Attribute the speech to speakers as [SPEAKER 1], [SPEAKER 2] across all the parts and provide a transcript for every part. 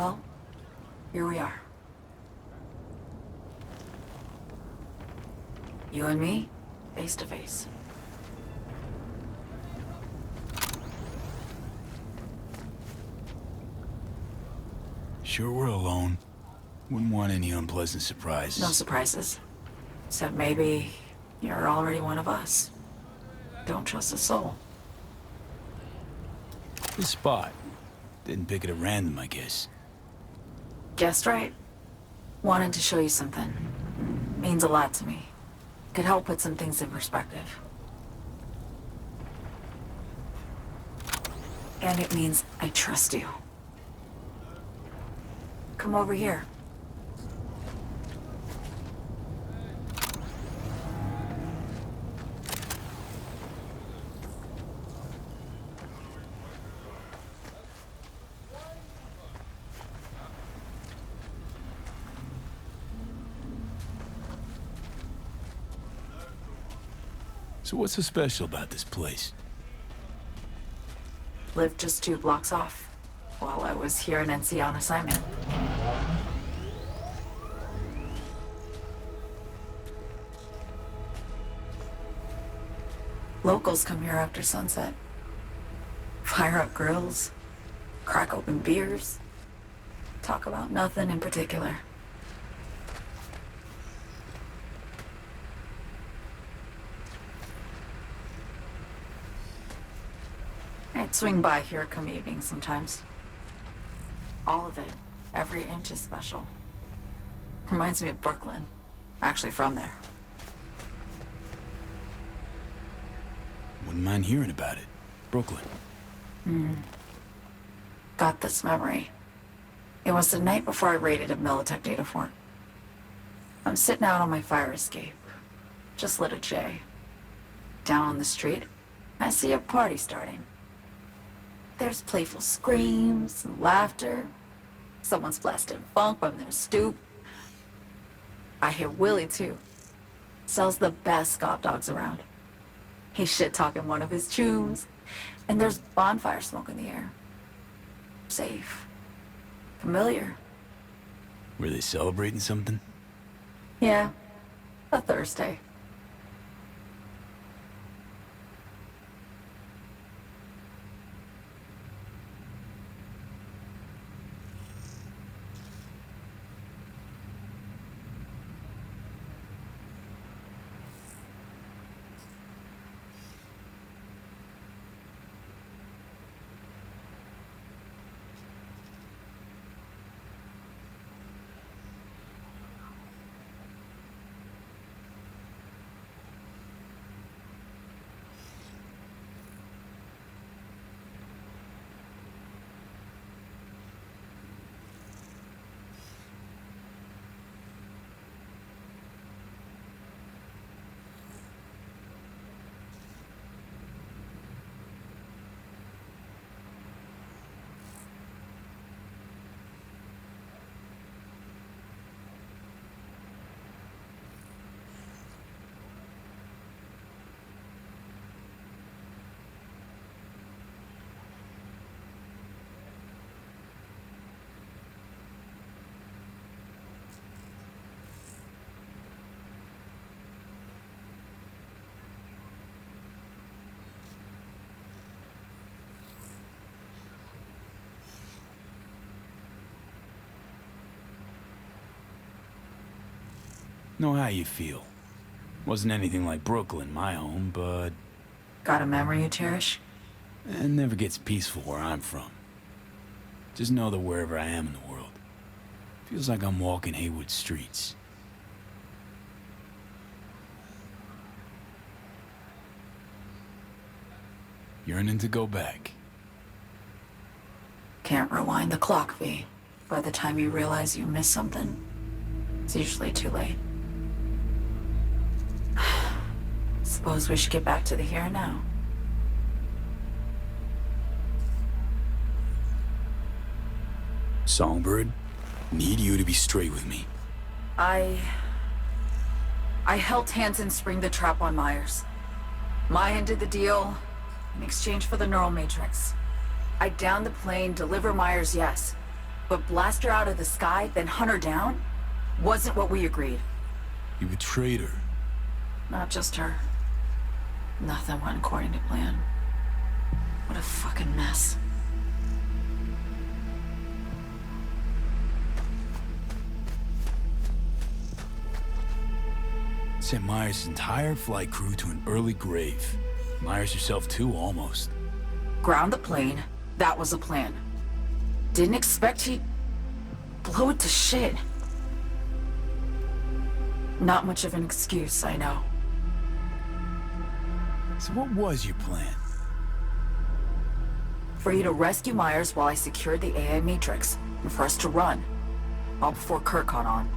[SPEAKER 1] Well, here we are. You and me, face to face.
[SPEAKER 2] Sure we're alone. Wouldn't want any unpleasant surprises.
[SPEAKER 1] No surprises. Except maybe you're already one of us. Don't trust a soul.
[SPEAKER 2] This spot. Didn't pick it at random, I guess.
[SPEAKER 1] Guessed right. Wanted to show you something. Means a lot to me. Could help put some things in perspective. And it means I trust you. Come over here.
[SPEAKER 2] So what's so special about this place?
[SPEAKER 1] Lived just 2 blocks off, while I was here in NC on assignment. Locals come here after sunset. Fire up grills, crack open beers, talk about nothing in particular. I'd swing by here come evening sometimes. All of it, every inch is special. Reminds me of Brooklyn. Actually from there.
[SPEAKER 2] Wouldn't mind hearing about it. Brooklyn.
[SPEAKER 1] Got this memory. It was the night before I raided a Militech data fort. I'm sitting out on my fire escape. Just lit a J. Down on the street, I see a party starting. There's playful screams and laughter. Someone's blasting funk from their stoop. I hear Willie, too. Sells the best scout dogs around. He's shit-talking one of his tunes, and there's bonfire smoke in the air. Safe. Familiar.
[SPEAKER 2] Were they celebrating something?
[SPEAKER 1] Yeah, a Thursday.
[SPEAKER 2] Know how you feel. Wasn't anything like Brooklyn, my home, but...
[SPEAKER 1] Got a memory you cherish?
[SPEAKER 2] It never gets peaceful where I'm from. Just know that wherever I am in the world, feels like I'm walking Haywood streets. Yearning to go back.
[SPEAKER 1] Can't rewind the clock, V. By the time you realize you missed something, it's usually too late. Suppose we should get back to the here and now.
[SPEAKER 2] Songbird, need you to be straight with me.
[SPEAKER 1] I helped Hansen spring the trap on Myers. Mayan did the deal in exchange for the neural matrix. I downed the plane, deliver Myers, yes. But blast her out of the sky, then hunt her down, wasn't what we agreed.
[SPEAKER 2] You betrayed her.
[SPEAKER 1] Not just her. Nothing went according to plan. What a fucking mess.
[SPEAKER 2] Sent Myers' entire flight crew to an early grave. Myers herself too, almost.
[SPEAKER 1] Ground the plane, that was the plan. Didn't expect he'd blow it to shit. Not much of an excuse, I know.
[SPEAKER 2] So what was your plan?
[SPEAKER 1] For you to rescue Myers while I secured the AI Matrix, and for us to run. All before Kurt caught on.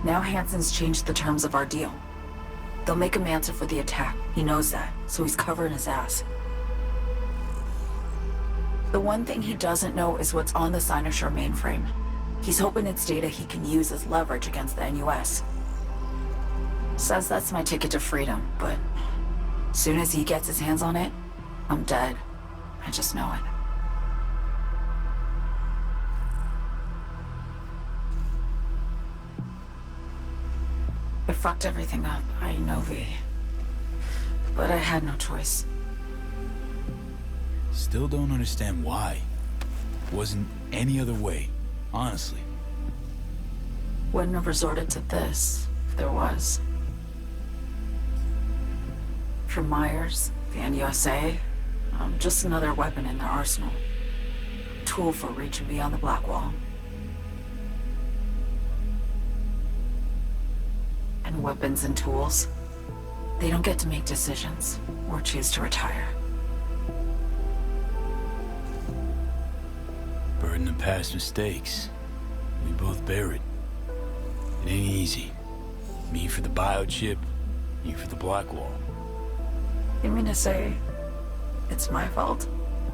[SPEAKER 1] Now Hansen's changed the terms of our deal. They'll make him answer for the attack. He knows that, so he's covering his ass. The one thing he doesn't know is what's on the Cynosure mainframe. He's hoping it's data he can use as leverage against the NUS. Says that's my ticket to freedom, but soon as he gets his hands on it, I'm dead. I just know it. I fucked everything up, I know, V. But I had no choice.
[SPEAKER 2] Still don't understand why. Wasn't any other way, honestly.
[SPEAKER 1] Wouldn't have resorted to this, if there was. For Myers, the NUSA, I'm just another weapon in their arsenal. Tool for reaching beyond the Black Wall. And weapons and tools, they don't get to make decisions or choose to retire.
[SPEAKER 2] Burden of past mistakes. We both bear it. It ain't easy. Me for the biochip, you for the Black Wall.
[SPEAKER 1] You mean to say it's my fault?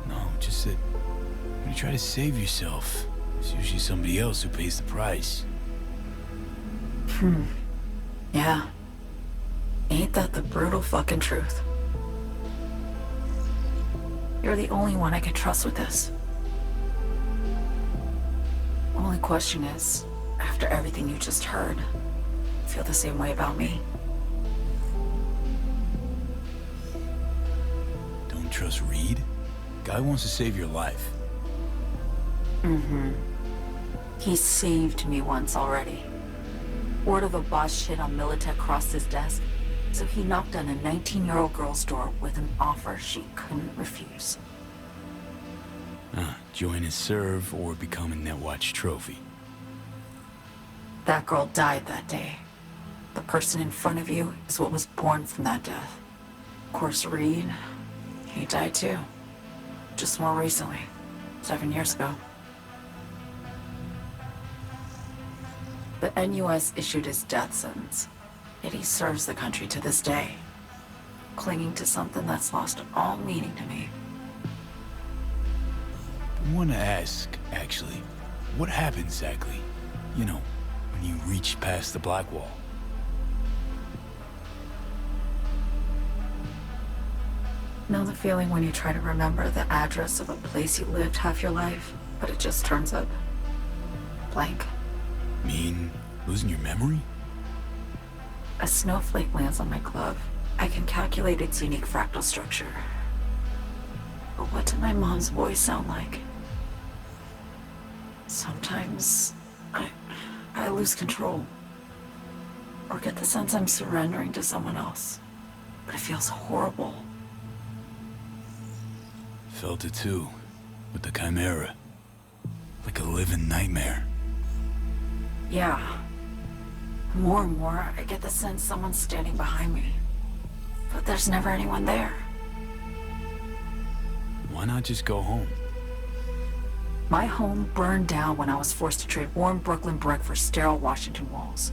[SPEAKER 2] No, just that when you try to save yourself, it's usually somebody else who pays the price.
[SPEAKER 1] Yeah. Ain't that the brutal fucking truth? You're the only one I can trust with this. Only question is, after everything you just heard, feel the same way about me?
[SPEAKER 2] Don't trust Reed? Guy wants to save your life.
[SPEAKER 1] He saved me once already. Word of a boss shit on Militech crossed his desk, so he knocked on a 19-year-old girl's door with an offer she couldn't refuse.
[SPEAKER 2] Join his serve or become a Netwatch trophy.
[SPEAKER 1] That girl died that day. The person in front of you is what was born from that death. Of course, Reed, he died too. Just more recently, 7 years ago. The NUS issued his death sentence, yet he serves the country to this day, clinging to something that's lost all meaning to me.
[SPEAKER 2] I want to ask, actually, what happened exactly? You know, when you reached past the Black Wall.
[SPEAKER 1] Know the feeling when you try to remember the address of a place you lived half your life, but it just turns up blank?
[SPEAKER 2] Mean losing your memory?
[SPEAKER 1] A snowflake lands on my glove. I can calculate its unique fractal structure. But what did my mom's voice sound like? Sometimes I lose control. Or get the sense I'm surrendering to someone else. But it feels horrible.
[SPEAKER 2] Felt it too, with the Chimera. Like a living nightmare.
[SPEAKER 1] Yeah. More and more, I get the sense someone's standing behind me. But there's never anyone there.
[SPEAKER 2] Why not just go home?
[SPEAKER 1] My home burned down when I was forced to trade warm Brooklyn brick for sterile Washington walls.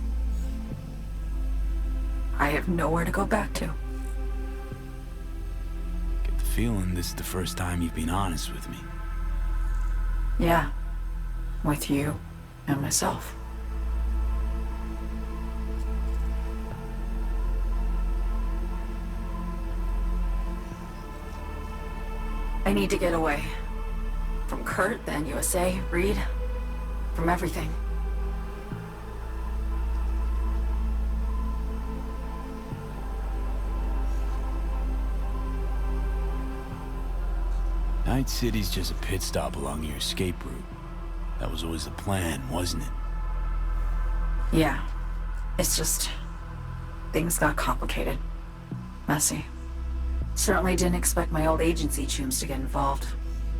[SPEAKER 1] I have nowhere to go back to.
[SPEAKER 2] Get the feeling this is the first time you've been honest with me.
[SPEAKER 1] Yeah. With you and myself. I need to get away. From Kurt, then USA, Reed, from everything.
[SPEAKER 2] Night City's just a pit stop along your escape route. That was always the plan, wasn't it?
[SPEAKER 1] Yeah. It's just... things got complicated. Messy. Certainly didn't expect my old agency chooms to get involved.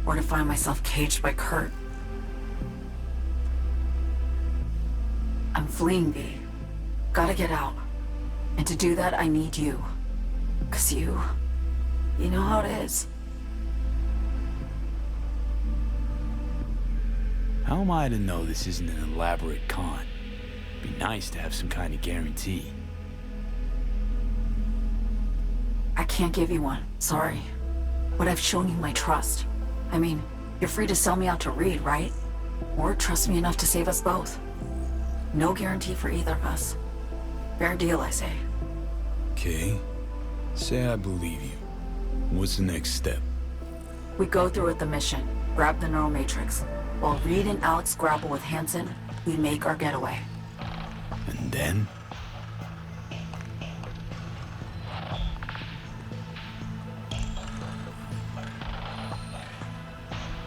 [SPEAKER 1] Or to find myself caged by Kurt. I'm fleeing, V. Gotta get out. And to do that, I need you. 'Cause you know how it is.
[SPEAKER 2] How am I to know this isn't an elaborate con? Be nice to have some kind of guarantee.
[SPEAKER 1] I can't give you one, sorry. But I've shown you my trust. I mean, you're free to sell me out to Reed, right? Or trust me enough to save us both. No guarantee for either of us. Fair deal, I say.
[SPEAKER 2] Okay. Say I believe you. What's the next step?
[SPEAKER 1] We go through with the mission, grab the neural matrix. While Reed and Alex grapple with Hansen, we make our getaway.
[SPEAKER 2] And then?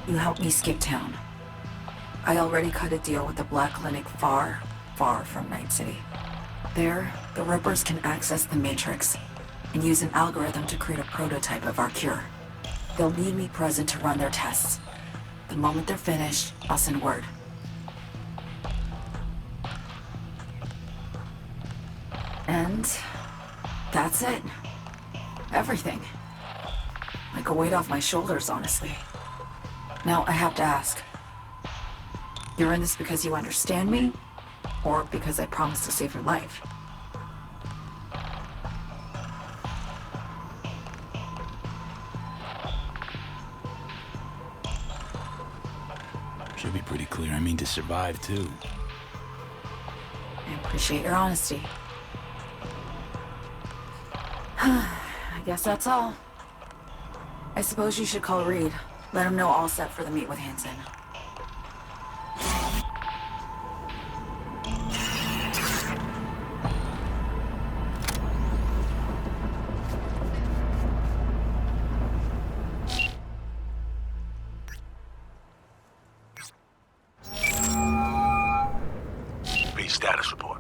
[SPEAKER 1] You help me skip town. I already cut a deal with the Black Clinic far, far from Night City. There, the Rippers can access the Matrix and use an algorithm to create a prototype of our cure. They'll need me present to run their tests. The moment they're finished, I'll send word. And that's it. Everything. Like a weight off my shoulders, honestly. Now, I have to ask. You're in this because you understand me? Or because I promised to save your life?
[SPEAKER 2] Should be pretty clear. I mean to survive, too.
[SPEAKER 1] I appreciate your honesty. I guess that's all. I suppose you should call Reed. Let him know all set for the meet with Hansen.
[SPEAKER 3] Status report.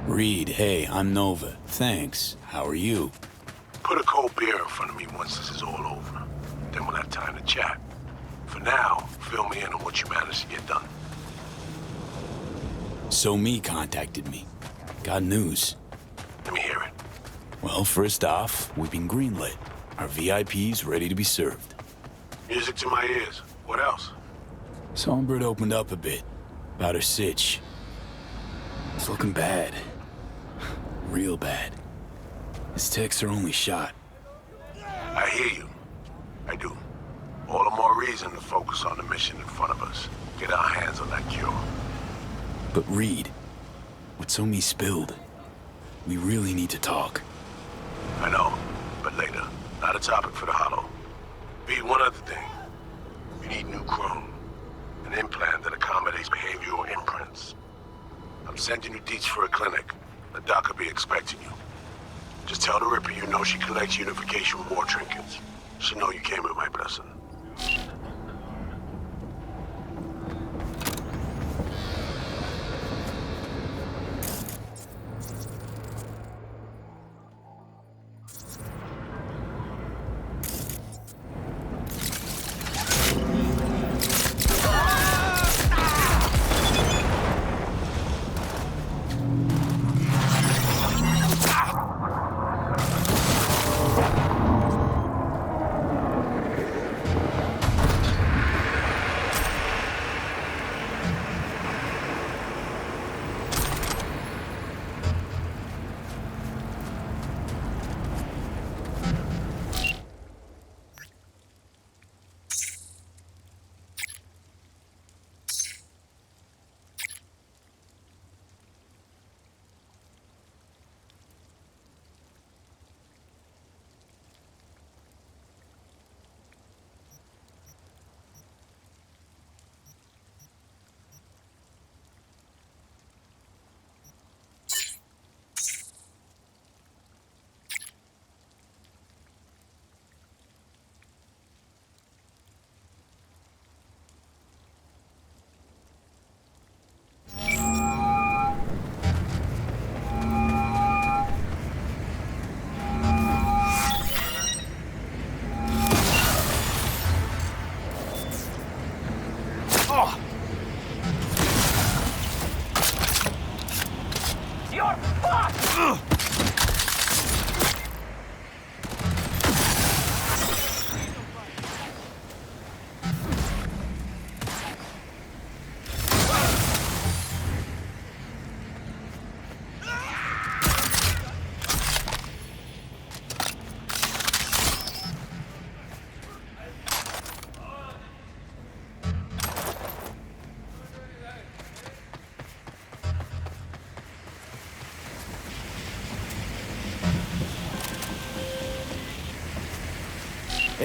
[SPEAKER 2] Reed, hey, I'm Nova. Thanks. How are you?
[SPEAKER 3] Put a cold beer in front of me once this is all over. Then we'll have time to chat. For now, fill me in on what you managed to get done.
[SPEAKER 2] So Me contacted me. Got news.
[SPEAKER 3] Let me hear it.
[SPEAKER 2] Well, first off, we've been greenlit. Our VIP's ready to be served.
[SPEAKER 3] Music to my ears. What else?
[SPEAKER 2] Songbird opened up a bit. About her sitch. It's looking bad. Real bad. His tech's her only shot.
[SPEAKER 3] I hear you. I do. All the more reason to focus on the mission in front of us. Get our hands on that cure.
[SPEAKER 2] But Reed, what So Me spilled, we really need to talk.
[SPEAKER 3] I know, but later. Not a topic for the Hollow. Be one other thing. You need new chrome. An implant that accommodates behavioral imprints. I'm sending you deets for a clinic. The doc will be expecting you. Just tell the Ripper you know she collects unification war trinkets. She'll know you came with my blessing.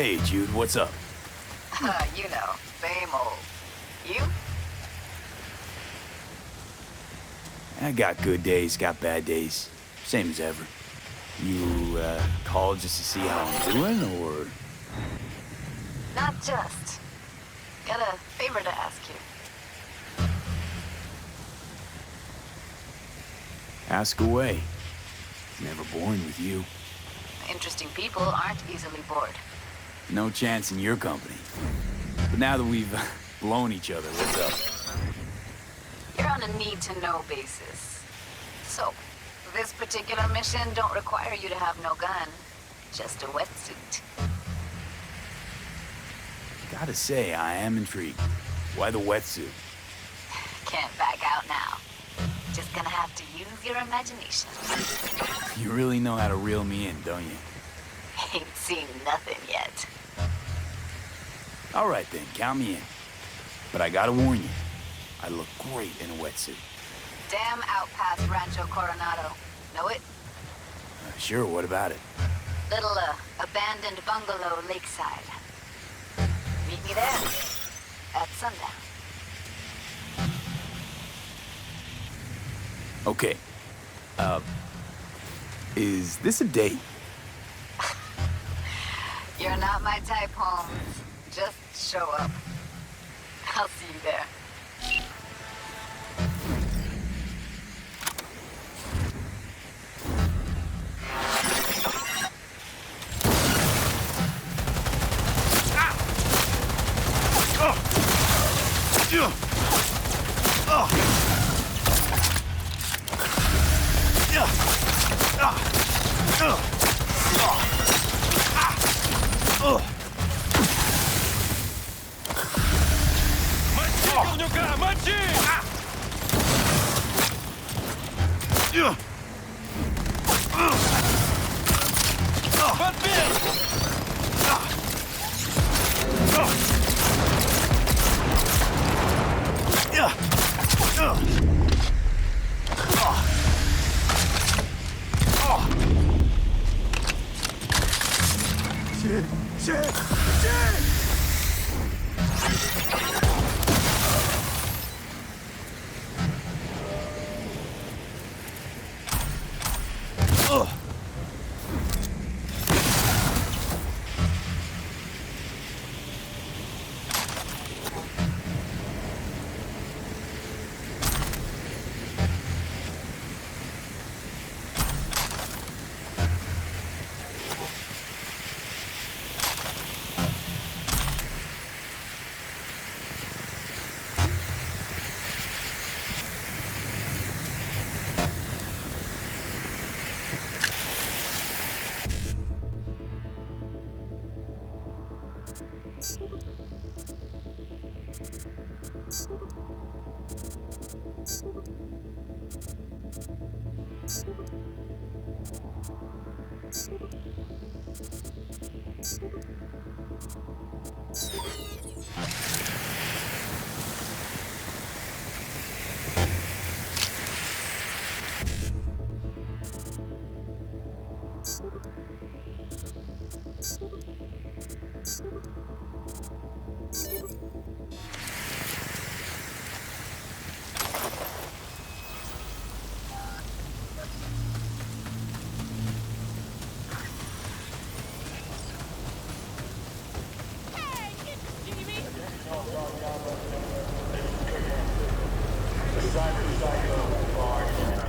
[SPEAKER 2] Hey, Jude, what's up?
[SPEAKER 1] You know, same old. You?
[SPEAKER 2] I got good days, got bad days. Same as ever. You, called just to see how I'm doing, or...?
[SPEAKER 1] Not just. Got a favor to ask you.
[SPEAKER 2] Ask away. Never boring with you.
[SPEAKER 1] Interesting people aren't easily bored.
[SPEAKER 2] No chance in your company. But now that we've blown each other, what's up?
[SPEAKER 1] You're on a need-to-know basis. So, this particular mission don't require you to have no gun. Just a wetsuit.
[SPEAKER 2] Gotta say, I am intrigued. Why the wetsuit?
[SPEAKER 1] Can't back out now. Just gonna have to use your imagination.
[SPEAKER 2] You really know how to reel me in, don't you?
[SPEAKER 1] Ain't seen nothing yet.
[SPEAKER 2] All right then, count me in. But I gotta warn you, I look great in a wetsuit.
[SPEAKER 1] Damn out past Rancho Coronado. Know it?
[SPEAKER 2] Sure, what about it?
[SPEAKER 1] Little, abandoned bungalow lakeside. Meet me there. At sundown.
[SPEAKER 2] Okay. Is this a date?
[SPEAKER 1] You're not my type, Holmes. Just show up. I'll see you there.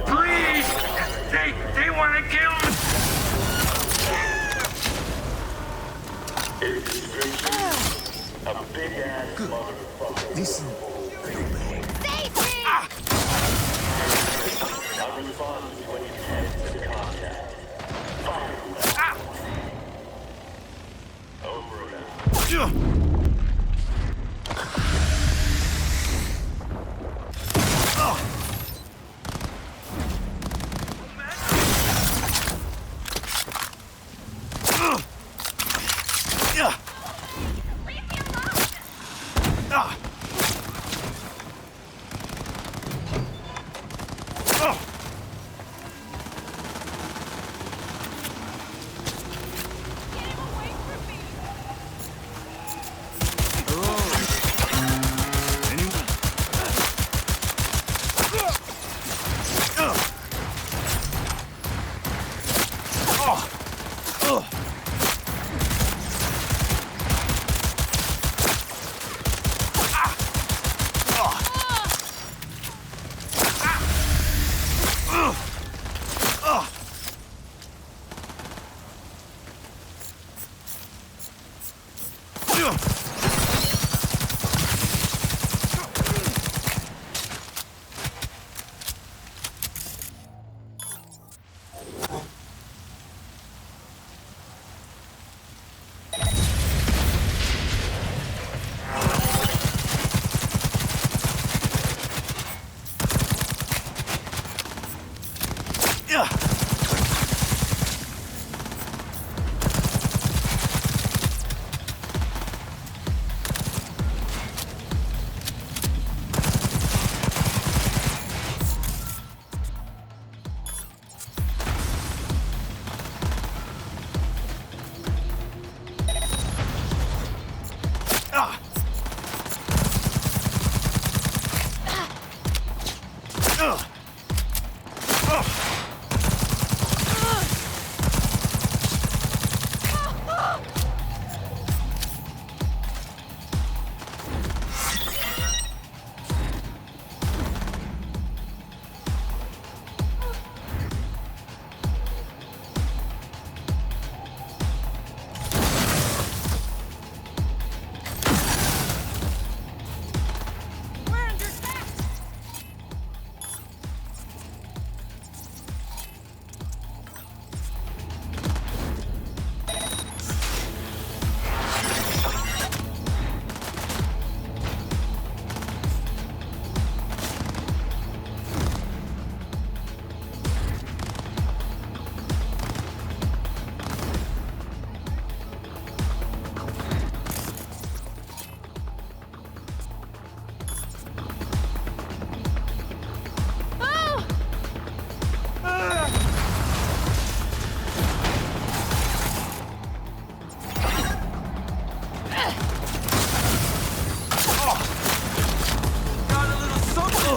[SPEAKER 4] Please! They want to kill me! A big ass motherfucker.
[SPEAKER 5] Listen.
[SPEAKER 4] Save me! I'll respond when you head to contact. Fire. Over and out.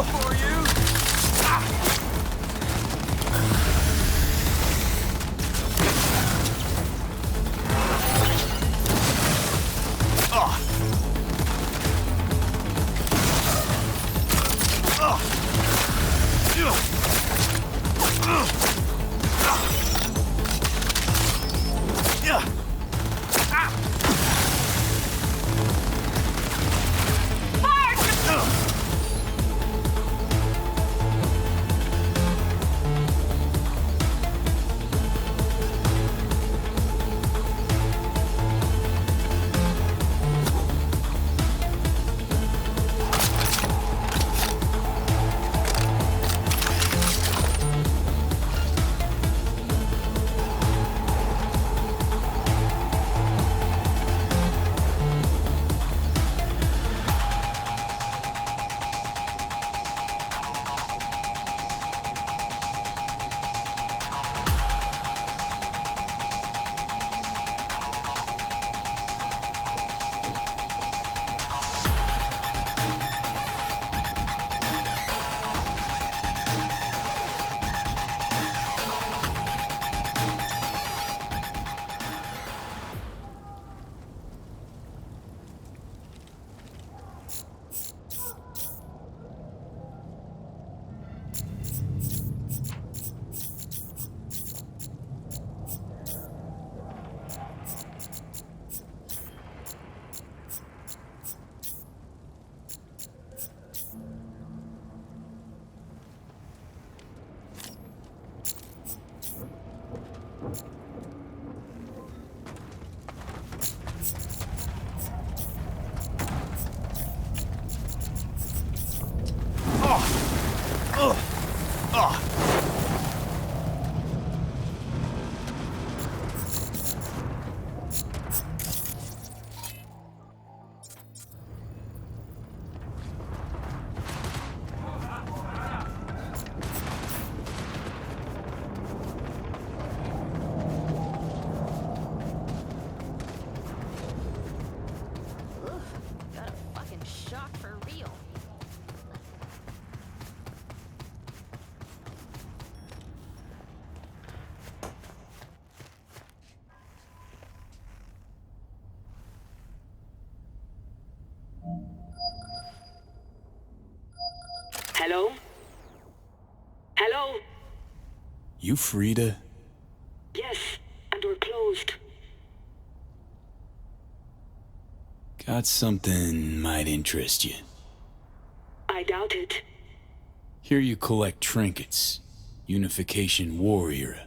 [SPEAKER 2] for you!
[SPEAKER 5] Got a fucking shock for real.
[SPEAKER 4] Hello? Hello?
[SPEAKER 2] You Frida?
[SPEAKER 4] Yes, and we're closed.
[SPEAKER 2] Got something might interest you.
[SPEAKER 4] I doubt it.
[SPEAKER 2] Here you collect trinkets. Unification War era.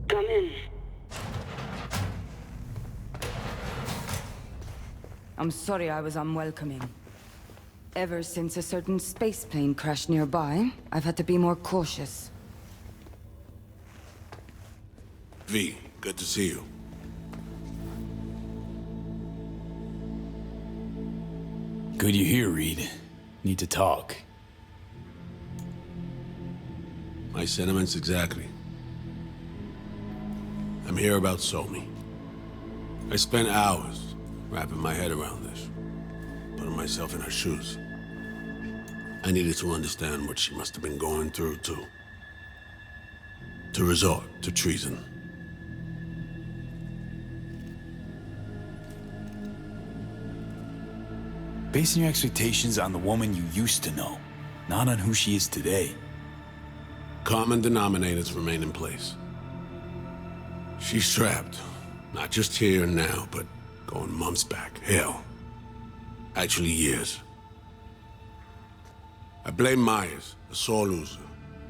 [SPEAKER 4] Come in.
[SPEAKER 6] I'm sorry I was unwelcoming. Ever since a certain space plane crashed nearby, I've had to be more cautious.
[SPEAKER 3] V, good to see you.
[SPEAKER 2] Good you're here, Reed. Need to talk.
[SPEAKER 3] My sentiments exactly. I'm here about Somi. I spent hours wrapping my head around this, putting myself in her shoes. I needed to understand what she must have been going through to resort to treason.
[SPEAKER 2] Basing your expectations on the woman you used to know, not on who she is today.
[SPEAKER 3] Common denominators remain in place. She's trapped, not just here and now, but going months back. Hell, actually years. I blame Myers, the sore loser.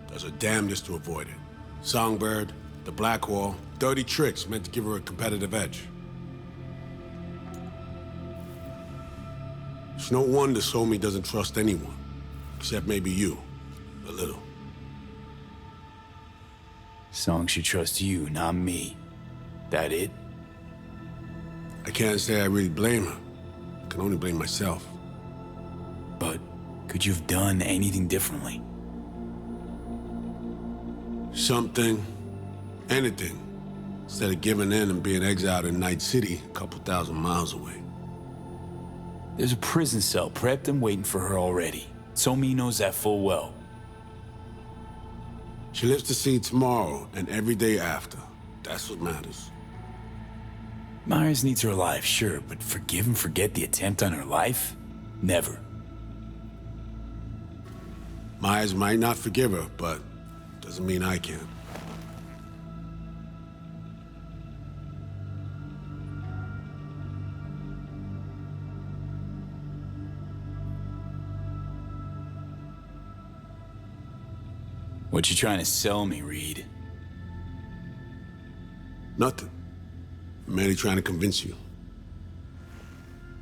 [SPEAKER 3] Does her damnedest to avoid it. Songbird, the Blackwall, dirty tricks meant to give her a competitive edge. It's no wonder Somi doesn't trust anyone, except maybe you, a little.
[SPEAKER 2] Song should trust you, not me. That it?
[SPEAKER 3] I can't say I really blame her. I can only blame myself.
[SPEAKER 2] But could you have done anything differently?
[SPEAKER 3] Something, anything, instead of giving in and being exiled in Night City, a couple thousand miles away.
[SPEAKER 2] There's a prison cell prepped and waiting for her already. So me knows that full well.
[SPEAKER 3] She lives to see tomorrow and every day after. That's what matters.
[SPEAKER 2] Myers needs her alive, sure, but forgive and forget the attempt on her life? Never.
[SPEAKER 3] Myers might not forgive her, but doesn't mean I can.
[SPEAKER 2] What you trying to sell me, Reed?
[SPEAKER 3] Nothing. I'm merely trying to convince you.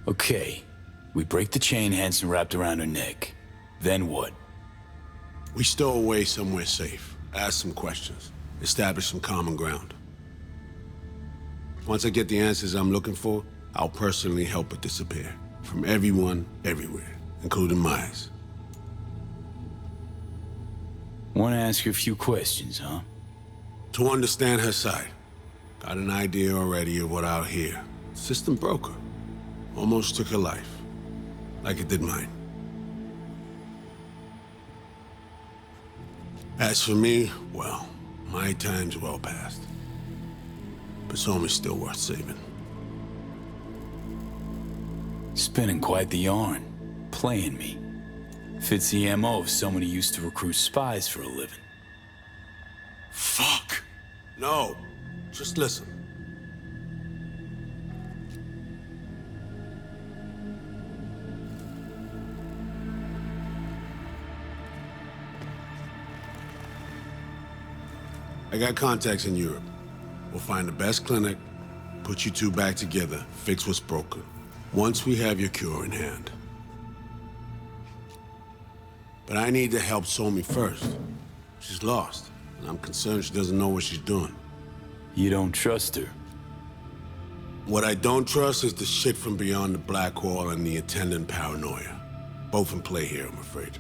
[SPEAKER 2] Okay. We break the chain Hansen wrapped around her neck. Then what?
[SPEAKER 3] We stow away somewhere safe, ask some questions, establish some common ground. Once I get the answers I'm looking for, I'll personally help her disappear. From everyone, everywhere, including Myers.
[SPEAKER 2] Want to ask you a few questions, huh?
[SPEAKER 3] To understand her side. Got an idea already of what I'll hear. System broke her. Almost took her life. Like it did mine. As for me, well, my time's well past. But Somi's still worth saving.
[SPEAKER 2] Spinning quite the yarn. Playing me. Fits the MO of someone who used to recruit spies for a living.
[SPEAKER 3] Fuck! No. Just listen. I got contacts in Europe. We'll find the best clinic, put you two back together, fix what's broken. Once we have your cure in hand. But I need to help Somi first. She's lost, and I'm concerned she doesn't know what she's doing.
[SPEAKER 2] You don't trust her?
[SPEAKER 3] What I don't trust is the shit from beyond the black wall and the attendant paranoia. Both in play here, I'm afraid.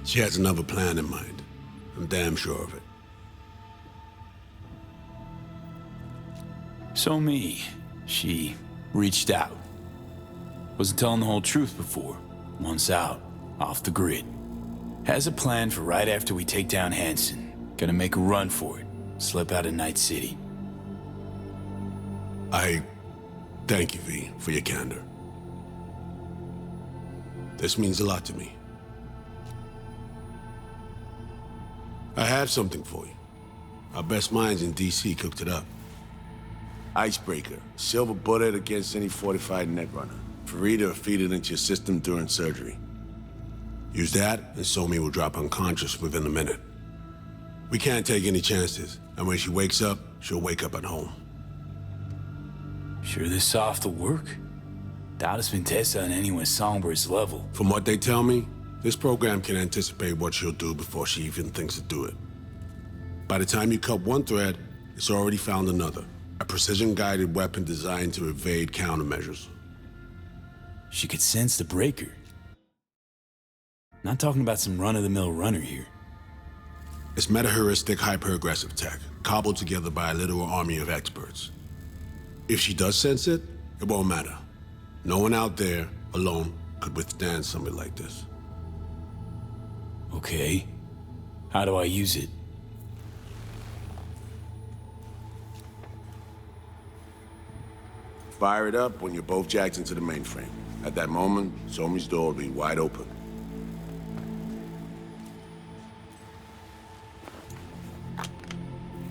[SPEAKER 3] She has another plan in mind. I'm damn sure of it.
[SPEAKER 2] So she reached out. Wasn't telling the whole truth before. Once out, off the grid. Has a plan for right after we take down Hansen. Gonna make a run for it. Slip out of Night City.
[SPEAKER 3] I thank you, V, for your candor. This means a lot to me. I have something for you. Our best minds in DC cooked it up. Icebreaker, silver bullet against any fortified netrunner. Farida feed it into your system during surgery. Use that, and Somi will drop unconscious within a minute. We can't take any chances, and when she wakes up, she'll wake up at home.
[SPEAKER 2] Sure this soft will work? Doubt it's been tested on anyone Songbird's level.
[SPEAKER 3] From what they tell me, this program can anticipate what she'll do before she even thinks to do it. By the time you cut one thread, it's already found another. A precision-guided weapon designed to evade countermeasures.
[SPEAKER 2] She could sense the breaker. Not talking about some run-of-the-mill runner here.
[SPEAKER 3] It's meta-heuristic, hyper-aggressive tech, cobbled together by a literal army of experts. If she does sense it, it won't matter. No one out there, alone, could withstand something like this.
[SPEAKER 2] Okay. How do I use it?
[SPEAKER 3] Fire it up when you're both jacked into the mainframe. At that moment, Somi's door will be wide open.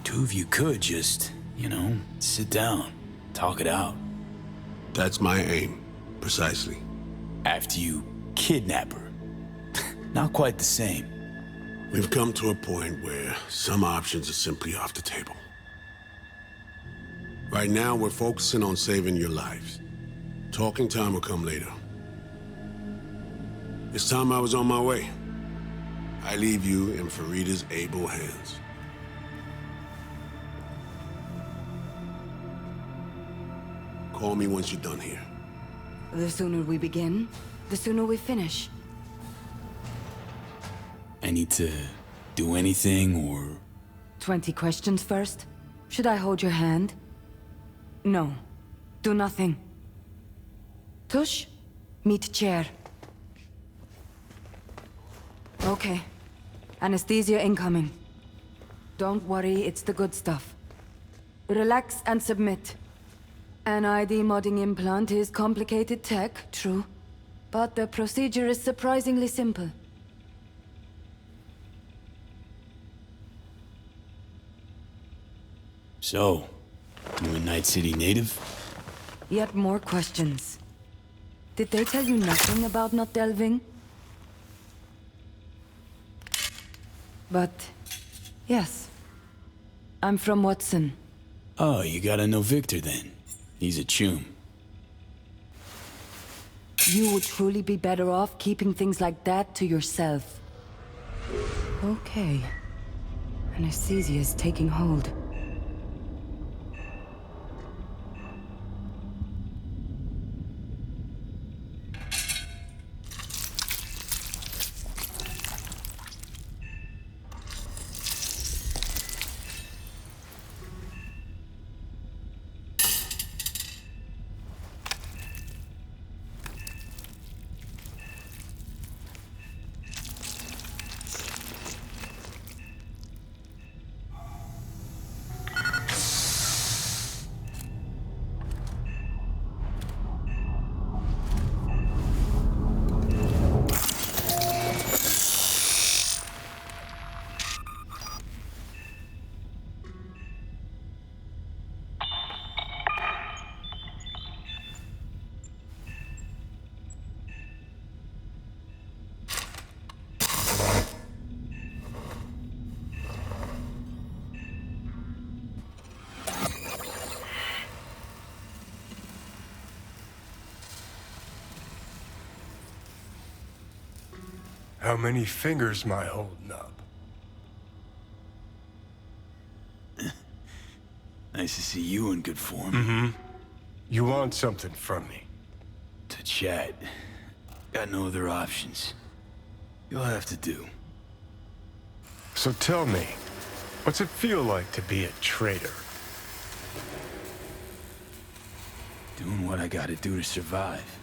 [SPEAKER 2] Two of you could just, sit down, talk it out.
[SPEAKER 3] That's my aim, precisely.
[SPEAKER 2] After you kidnap her. Not quite the same.
[SPEAKER 3] We've come to a point where some options are simply off the table. Right now, we're focusing on saving your lives. Talking time will come later. It's time I was on my way. I leave you in Farida's able hands. Call me once you're done here.
[SPEAKER 6] The sooner we begin, the sooner we finish.
[SPEAKER 2] I need to do anything or...
[SPEAKER 6] 20 questions first? Should I hold your hand? No. Do nothing. Tush, meet chair. Okay. Anesthesia incoming. Don't worry, it's the good stuff. Relax and submit. An ID modding implant is complicated tech, true. But the procedure is surprisingly simple.
[SPEAKER 2] So, you a Night City native?
[SPEAKER 6] Yet more questions. Did they tell you nothing about not delving? But, yes. I'm from Watson.
[SPEAKER 2] Oh, you gotta know Victor then. He's a chum.
[SPEAKER 6] You would truly be better off keeping things like that to yourself. Okay. Anesthesia is taking hold.
[SPEAKER 7] How many fingers am I holding up?
[SPEAKER 2] Nice to see you in good form.
[SPEAKER 7] You want something from me?
[SPEAKER 2] To chat. Got no other options. You'll have to do.
[SPEAKER 7] So tell me, what's it feel like to be a traitor?
[SPEAKER 2] Doing what I gotta do to survive.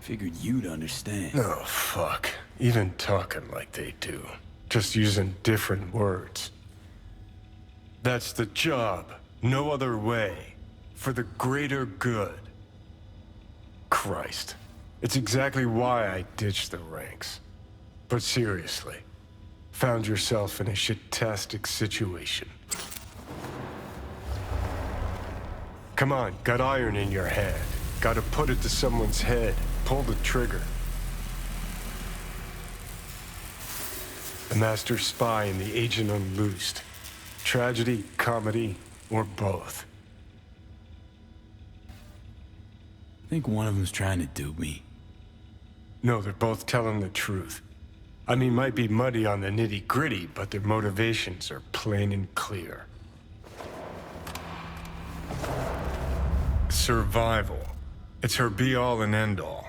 [SPEAKER 2] Figured you'd understand.
[SPEAKER 7] Oh, fuck. Even talking like they do. Just using different words. That's the job. No other way. For the greater good. Christ. It's exactly why I ditched the ranks. But seriously, found yourself in a shit-tastic situation. Come on, got iron in your hand. Gotta put it to someone's head. Pull the trigger. The master spy and the agent unloosed. Tragedy, comedy, or both.
[SPEAKER 2] I think one of them's trying to dupe me.
[SPEAKER 7] No, they're both telling the truth. I mean, might be muddy on the nitty-gritty, but their motivations are plain and clear. Survival. It's her be-all and end-all.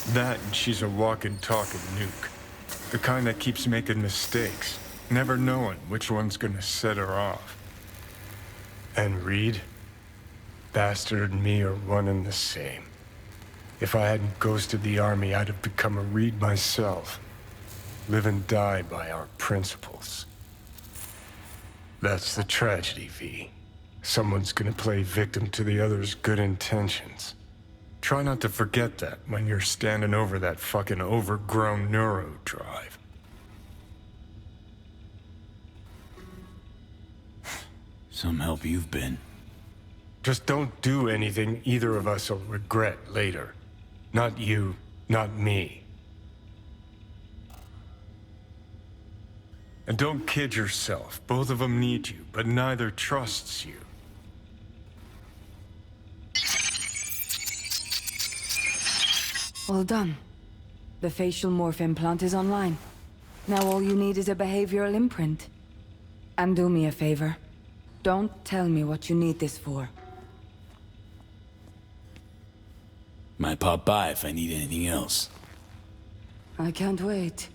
[SPEAKER 7] That and she's a walking, talking nuke. The kind that keeps making mistakes, never knowing which one's gonna set her off. And Reed? Bastard and me are one and the same. If I hadn't ghosted the army, I'd have become a Reed myself. Live and die by our principles. That's the tragedy, V. Someone's gonna play victim to the other's good intentions. Try not to forget that when you're standing over that fucking overgrown neuro drive.
[SPEAKER 2] Some help you've been.
[SPEAKER 7] Just don't do anything either of us will regret later. Not you, not me. And don't kid yourself. Both of them need you, but neither trusts you.
[SPEAKER 6] All done. The facial morph implant is online. Now all you need is a behavioral imprint. And do me a favor. Don't tell me what you need this for.
[SPEAKER 2] Might pop by if I need anything else.
[SPEAKER 6] I can't wait.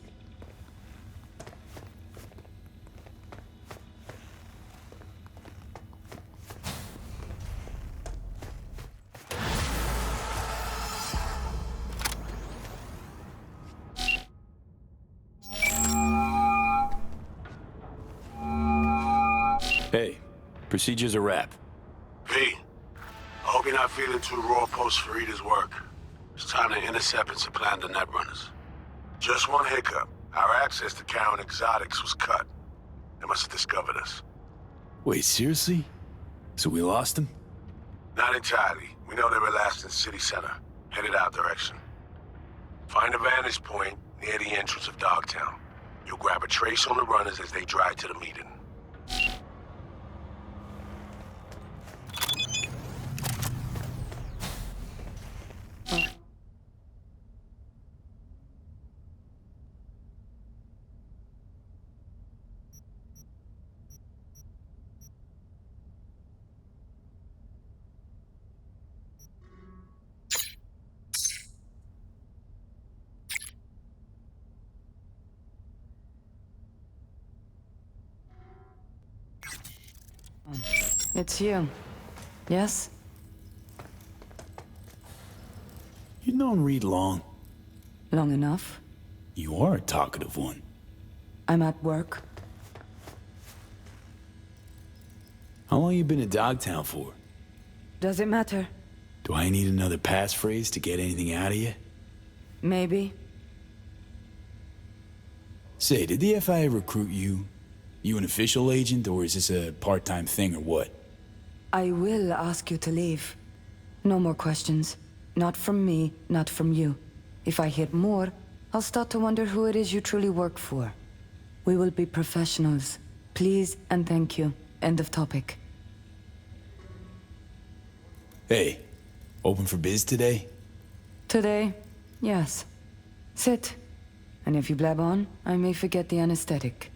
[SPEAKER 2] Hey, procedure's a wrap.
[SPEAKER 3] V, I hope you're not feeling too raw post Farida's work. It's time to intercept and supplant the netrunners. Just one hiccup. Our access to Karen Exotics was cut. They must have discovered us.
[SPEAKER 2] Wait, seriously? So we lost him?
[SPEAKER 3] Not entirely. We know they were last in City Center, headed our direction. Find a vantage point near the entrance of Dogtown. You'll grab a trace on the runners as they drive to the meeting.
[SPEAKER 6] It's you. Yes?
[SPEAKER 2] You don't read long.
[SPEAKER 6] Long enough.
[SPEAKER 2] You are a talkative one.
[SPEAKER 6] I'm at work.
[SPEAKER 2] How long you been in Dogtown for?
[SPEAKER 6] Does it matter?
[SPEAKER 2] Do I need another passphrase to get anything out of you?
[SPEAKER 6] Maybe.
[SPEAKER 2] Say, did the FIA recruit you? You an official agent, or is this a part-time thing, or what?
[SPEAKER 6] I will ask you to leave. No more questions. Not from me, not from you. If I hear more, I'll start to wonder who it is you truly work for. We will be professionals. Please and thank you. End of topic.
[SPEAKER 2] Hey, open for biz today?
[SPEAKER 6] Today, yes. Sit. And if you blab on, I may forget the anesthetic.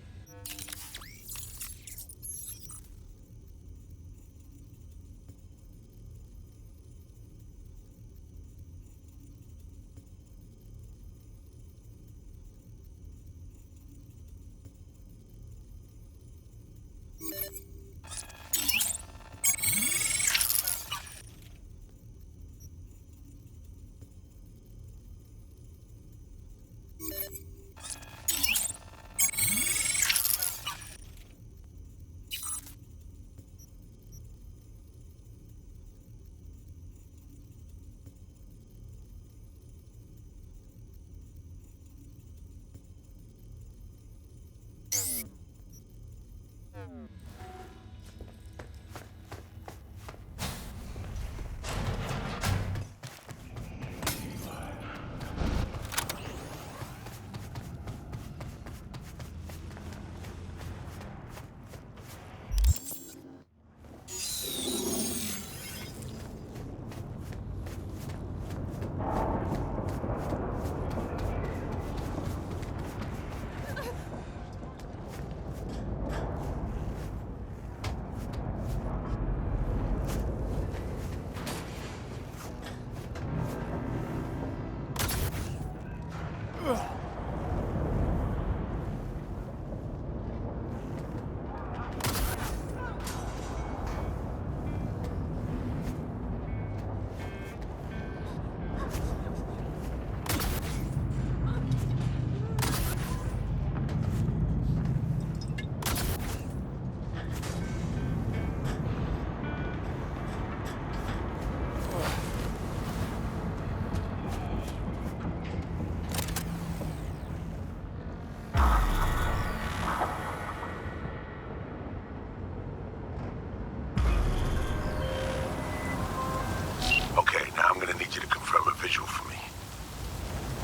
[SPEAKER 3] Okay, now I'm gonna need you to confirm a visual for me.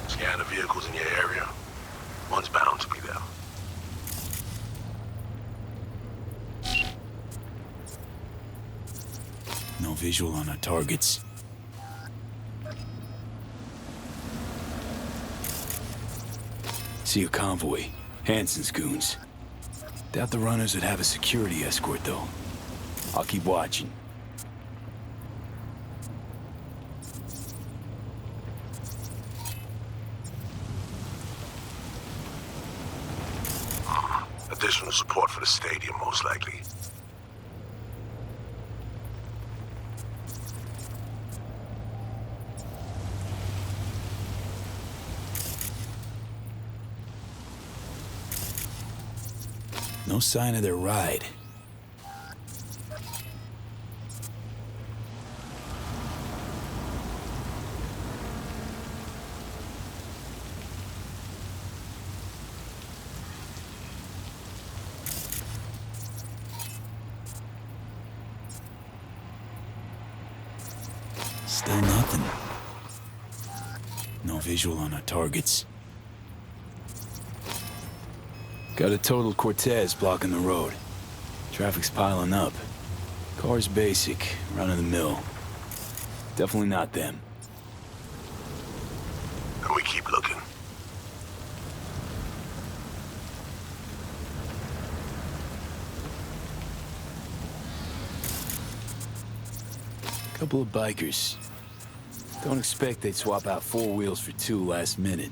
[SPEAKER 3] Scan the vehicles in your area. One's bound to be there.
[SPEAKER 2] No visual on our targets. See a convoy. Hansen's goons. Doubt the runners would have a security escort, though. I'll keep watching.
[SPEAKER 3] Additional support for the stadium, most likely.
[SPEAKER 2] No sign of their ride. Still nothing. No visual on our targets. Got a total Cortez blocking the road. Traffic's piling up. Car's basic, run-of-the-mill. Definitely not them.
[SPEAKER 3] And we keep looking.
[SPEAKER 2] Couple of bikers. Don't expect they'd swap out 4 wheels for 2 last minute.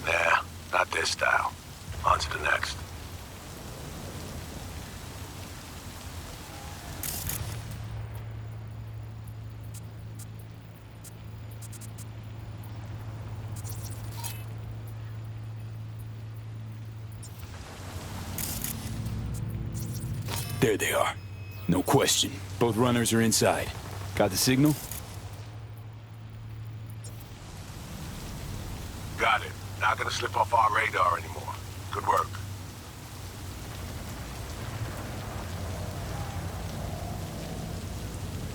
[SPEAKER 3] Nah, not this style. On to the next.
[SPEAKER 2] There they are. No question. Both runners are inside. Got the signal?
[SPEAKER 3] Got it. Not gonna slip off our radar anymore. Good work.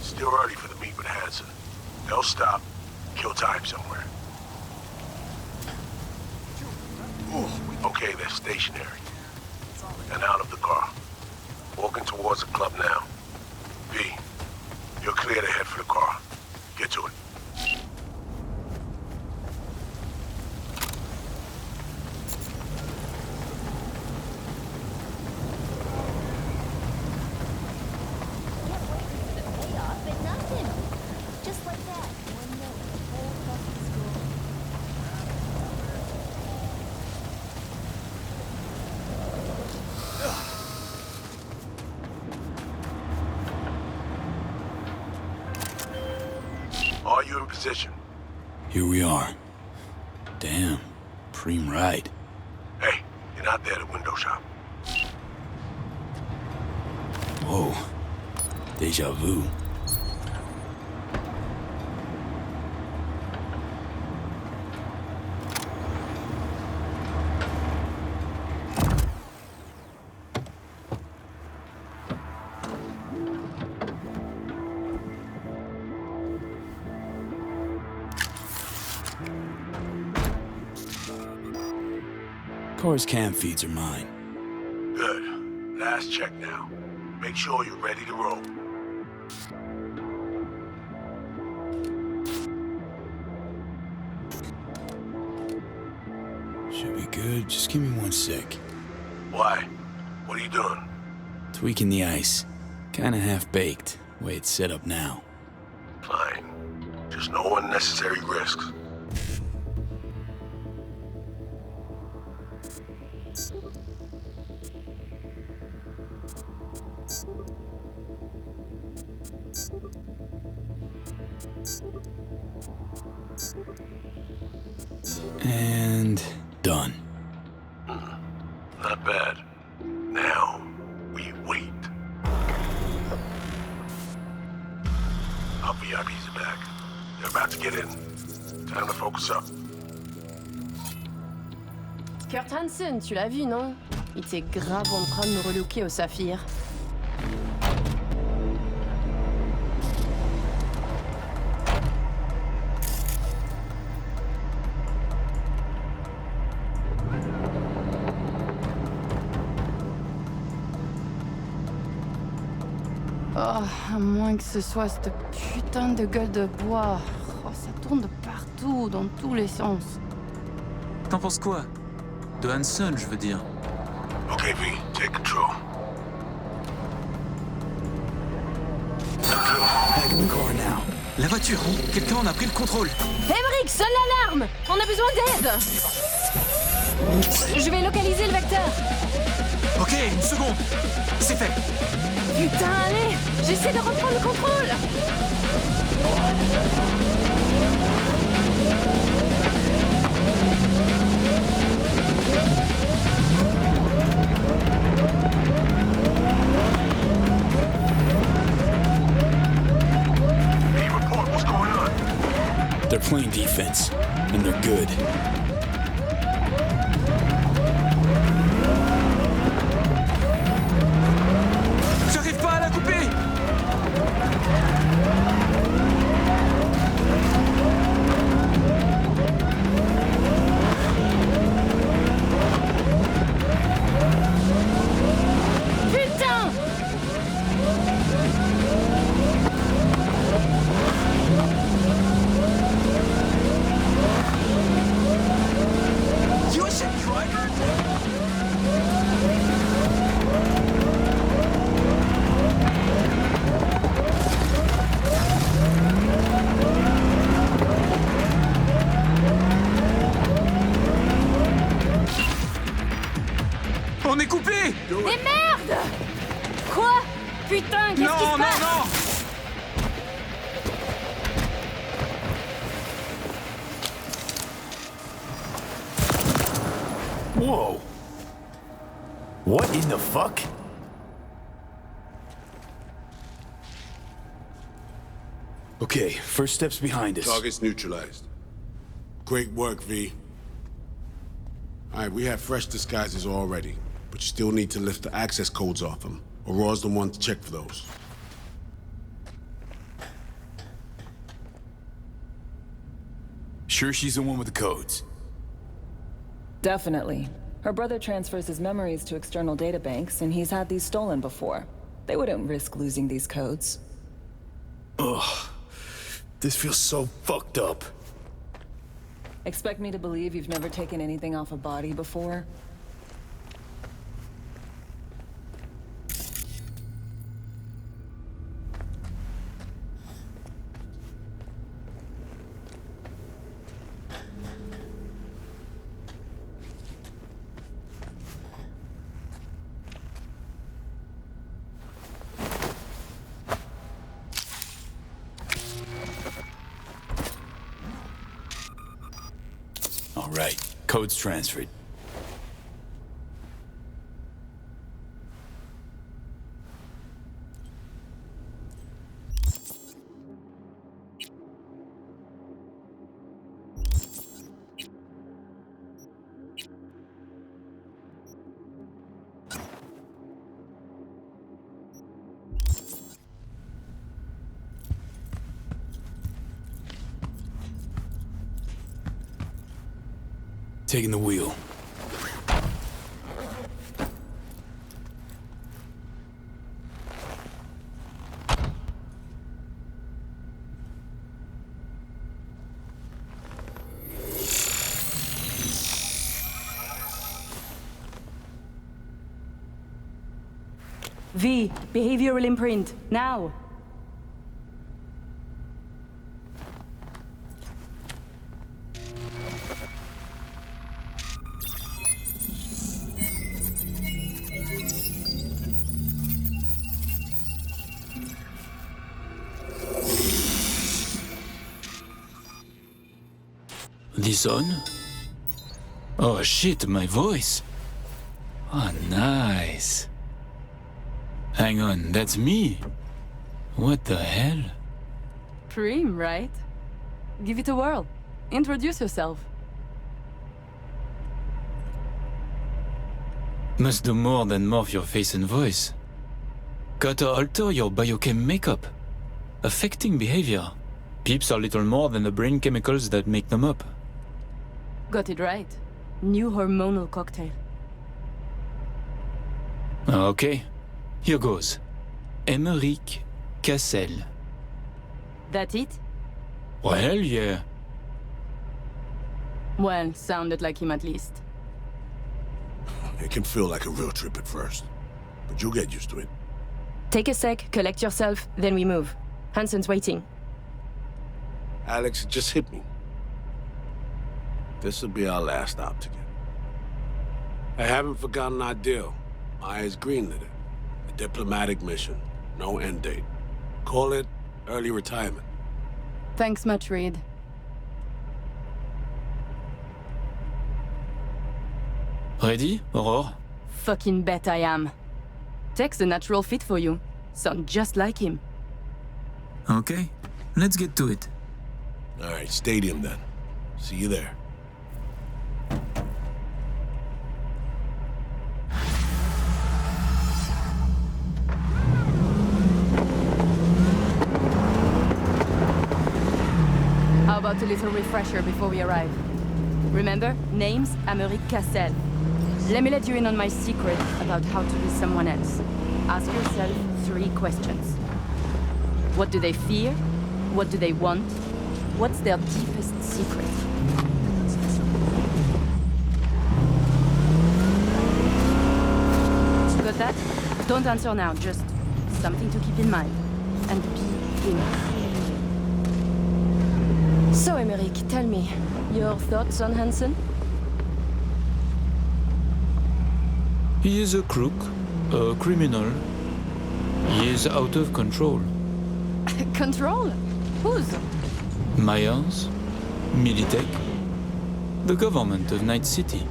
[SPEAKER 3] Still early for the meet with Hansen. They'll stop, kill time somewhere. Okay, they're stationary. And out of the car. Walking towards the club now. V, you're clear to head for the car. Get to it.
[SPEAKER 5] Payoff, but nothing. Just like that. One note, the whole fucking school.
[SPEAKER 3] Are you in position?
[SPEAKER 2] Here we are. Damn. Preem right.
[SPEAKER 3] Hey, you're not there at the window shop.
[SPEAKER 2] Whoa. Deja vu. Car's cam feeds are mine.
[SPEAKER 3] Good. Last check now. Make sure you're ready to roll.
[SPEAKER 2] Should be good. Just give me 1 sec.
[SPEAKER 3] Why? What are you doing?
[SPEAKER 2] Tweaking the ice. Kinda half-baked, way it's set up now.
[SPEAKER 3] Fine. Just no unnecessary risks.
[SPEAKER 2] And done.
[SPEAKER 3] Not bad. Now, we wait. Our VIPs are back. They're about to get in. Time to focus up.
[SPEAKER 8] Kurt Hansen, tu l'as vu, non? Il était grave en train de me relooker au saphir. Oh, à moins que ce soit cette putain de gueule de bois. Oh, ça tourne de partout, dans tous les sens.
[SPEAKER 9] T'en penses quoi? De Hansen, je veux dire.
[SPEAKER 3] Okay, V, take control.
[SPEAKER 2] Back in the car now.
[SPEAKER 9] La voiture! Quelqu'un en a pris le contrôle!
[SPEAKER 8] Emmerich, sonne l'alarme! On a besoin d'aide! Je vais localiser le vecteur.
[SPEAKER 9] Ok, 1 seconde! C'est fait!
[SPEAKER 8] Putain, allez! J'essaie de reprendre le contrôle!
[SPEAKER 3] Hey, report, what's going on?
[SPEAKER 2] They're playing defense, and they're good.
[SPEAKER 8] putain, qu'est-ce qui se passe?
[SPEAKER 9] non!
[SPEAKER 2] Whoa! What in the fuck? Okay, first step's behind us.
[SPEAKER 3] Target's neutralized. Great work, V. Alright, we have fresh disguises already, but you still need to lift the access codes off them. Aurora's the one to check for those.
[SPEAKER 2] Sure she's the one with the codes?
[SPEAKER 10] Definitely. Her brother transfers his memories to external databanks, and he's had these stolen before. They wouldn't risk losing these codes.
[SPEAKER 2] Ugh. This feels so fucked up.
[SPEAKER 10] Expect me to believe you've never taken anything off a body before?
[SPEAKER 2] All right, code's transferred. Taking the wheel.
[SPEAKER 6] V, behavioral imprint, now!
[SPEAKER 9] This on? Oh shit, my voice. Oh, nice. Hang on, that's me. What the hell?
[SPEAKER 8] Prim, right? Give it a whirl. Introduce yourself.
[SPEAKER 9] Must do more than morph your face and voice. Gotta alter your biochem makeup, affecting behavior. Peeps are little more than the brain chemicals that make them up.
[SPEAKER 8] Got it right. New hormonal cocktail.
[SPEAKER 9] Okay, here goes. Emmerich Cassel.
[SPEAKER 8] That it?
[SPEAKER 9] Well, yeah.
[SPEAKER 8] Well, sounded like him at least.
[SPEAKER 3] It can feel like a real trip at first, but you'll get used to it.
[SPEAKER 11] Take a sec, collect yourself, then we move. Hansen's waiting.
[SPEAKER 3] Alex, it just hit me. This'll be our last stop together. I haven't forgotten our deal. Maya's greenlit it. A diplomatic mission. No end date. Call it early retirement.
[SPEAKER 8] Thanks much, Reed.
[SPEAKER 9] Ready, Aurore?
[SPEAKER 8] Fucking bet I am. Tech's a natural fit for you. Sound just like him.
[SPEAKER 9] Okay, let's get to it.
[SPEAKER 3] All right, stadium then. See you there.
[SPEAKER 8] How about a little refresher before we arrive? Remember, name's Emmerich Cassel. Let me let you in on my secret about how to be someone else. Ask yourself 3 questions. What do they fear? What do they want? What's their deepest secret? Got that? Don't answer now, just something to keep in mind. And be in.
[SPEAKER 11] So, Emmerich, tell me, your thoughts on Hansen?
[SPEAKER 9] He is a crook, a criminal, He is out of control.
[SPEAKER 8] Control? Whose?
[SPEAKER 9] Myers, Militech, the government of Night City.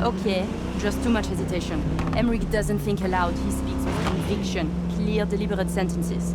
[SPEAKER 8] Okay, just too much hesitation. Emmerich doesn't think aloud, he speaks with conviction. Clear, deliberate sentences.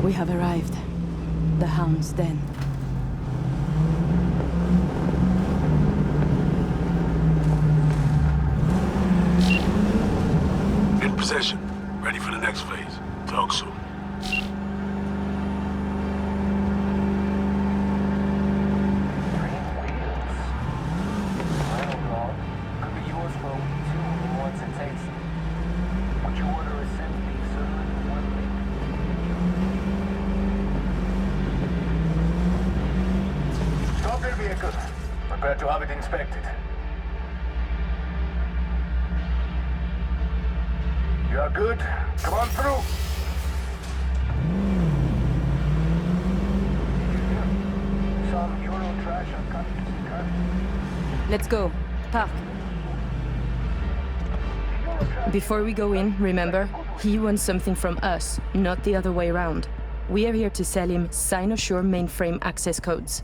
[SPEAKER 8] We have arrived. The Hound's Den.
[SPEAKER 3] In possession. Ready for the next phase. Talk soon.
[SPEAKER 12] Prepare to have it inspected. You are good? Come on through! Some Euro trash are coming to the car.
[SPEAKER 8] Let's go. Park. Before we go in, remember, he wants something from us, not the other way around. We are here to sell him Cynosure mainframe access codes.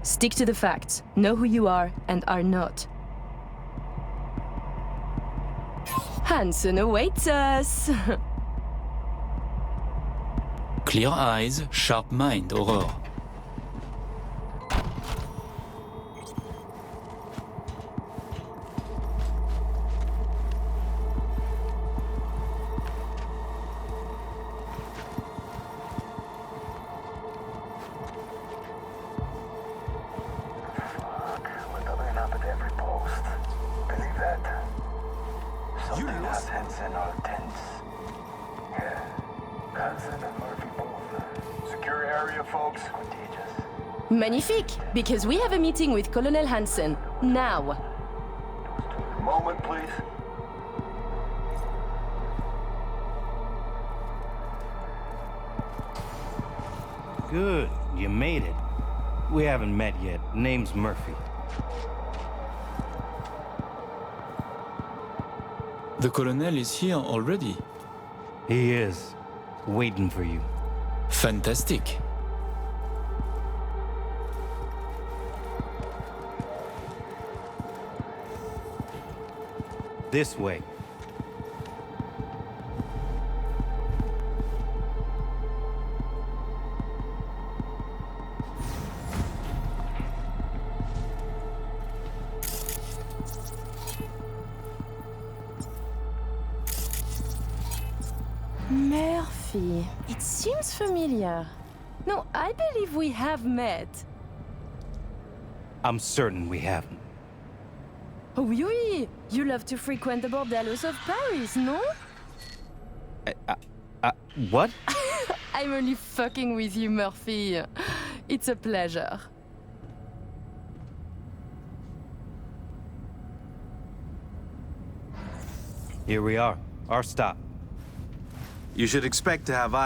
[SPEAKER 8] Stick to the facts, know who you are and are not. Hansen awaits us!
[SPEAKER 9] Clear eyes, sharp mind, Aurore.
[SPEAKER 12] We're doubling up at every post. Believe that? Something has Hansen all tense. Yeah. Hansen and Murphy both. Secure area, folks. Contagious.
[SPEAKER 8] Magnifique! Because we have a meeting with Colonel Hansen. Now!
[SPEAKER 12] Moment, please.
[SPEAKER 13] Good, you made it. We haven't met yet. Name's Murphy.
[SPEAKER 9] The colonel is here already.
[SPEAKER 13] He is. Waiting for you.
[SPEAKER 9] Fantastic.
[SPEAKER 13] This way.
[SPEAKER 8] Murphy. It seems familiar. No, I believe we have met.
[SPEAKER 13] I'm certain we haven't.
[SPEAKER 8] Oh, oui! You love to frequent the bordellos of Paris, no?
[SPEAKER 13] What?
[SPEAKER 8] I'm only fucking with you, Murphy. It's a pleasure.
[SPEAKER 13] Here we are. Our stop.
[SPEAKER 14] You should expect to have eyes